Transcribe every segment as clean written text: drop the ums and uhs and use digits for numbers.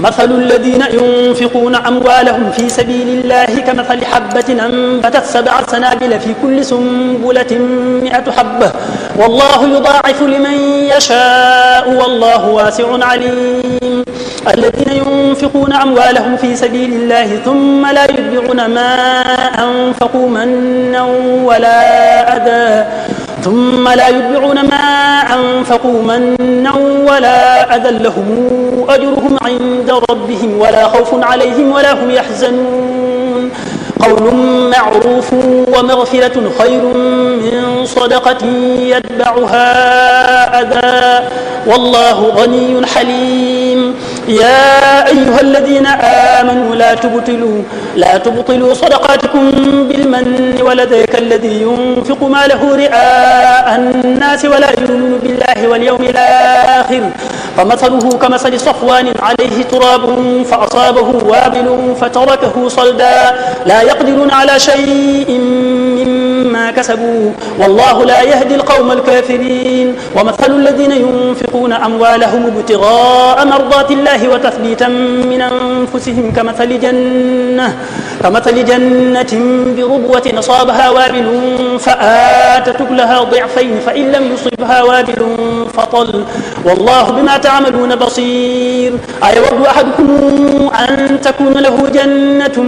مثل الذين ينفقون أموالهم في سبيل الله كمثل حبة أنبتت 7 سنابل في كل سنبلة 100 حبة والله يضاعف لمن يشاء والله واسع عليم. الذين ينفقون أموالهم في سبيل الله ثم لا يتبعون ما أنفقوا منا ولا أذى لهم أجرهم عند ربهم ولا خوف عليهم ولا هم يحزنون. قول معروف ومغفرة خير من صدقة يتبعها أذى والله غني حليم. يا أيها الذين آمنوا لا تبطلوا صدقاتكم بالمن والأذى كالذي ينفق ماله رئاء الناس ولا يؤمن بالله واليوم الآخر فمثله كمثل صفوان عليه تراب فأصابه وابل فتركه صلدا لا يقدرون على شيء مما كسبوا والله لا يهدي القوم الكافرين. ومثل الذين ينفقون أموالهم ابتغاء مرضات الله وتثبيتا من أنفسهم كمثل جنة بربوة أصابها وابل فآتت أكلها ضعفين فإن لم يصبها وابل فطل والله بما تعملون بصير. أيود أحدكم أن تكون له جنة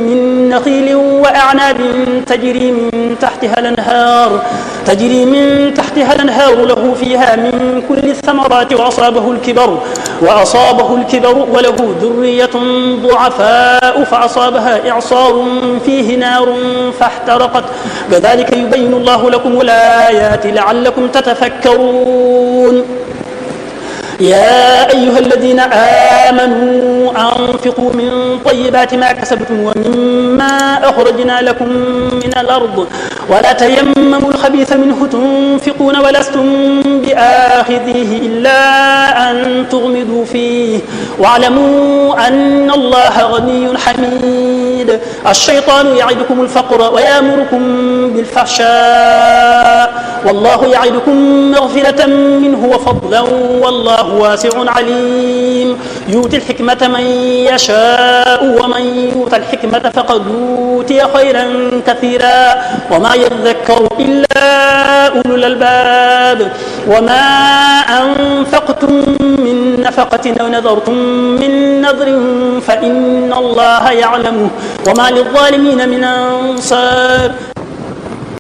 من نخيل وأعناب تجري من تحتها الأنهار له فيها من كل الثمرات وأصابه الكبر وله ذرية ضعفاء فأصابها إعصار فيه نار فاحترقت كذلك يبين الله لكم الآيات لعلكم تتفكرون. يا أيها الذين آمنوا أنفقوا من طيبات ما كسبتم ومما أخرجنا لكم من الأرض ولا تيمموا الخبيث منه تنفقون ولستم بآخذيه إلا أن تغمضوا فيه واعلموا أن الله غني حميد. الشيطان يعدكم الفقر ويأمركم بالفحشاء والله يعدكم مغفرة منه وفضلا والله واسع عليم. يؤتي الحكمة من يشاء ومن يؤت الحكمة فقد أوتي خيرا كثيرا وما يذكر إلا أولو الألباب. وما أنفقتم من نفقة أو نذرتم من نذر فإن الله يعلمه وما للظالمين من أنصار.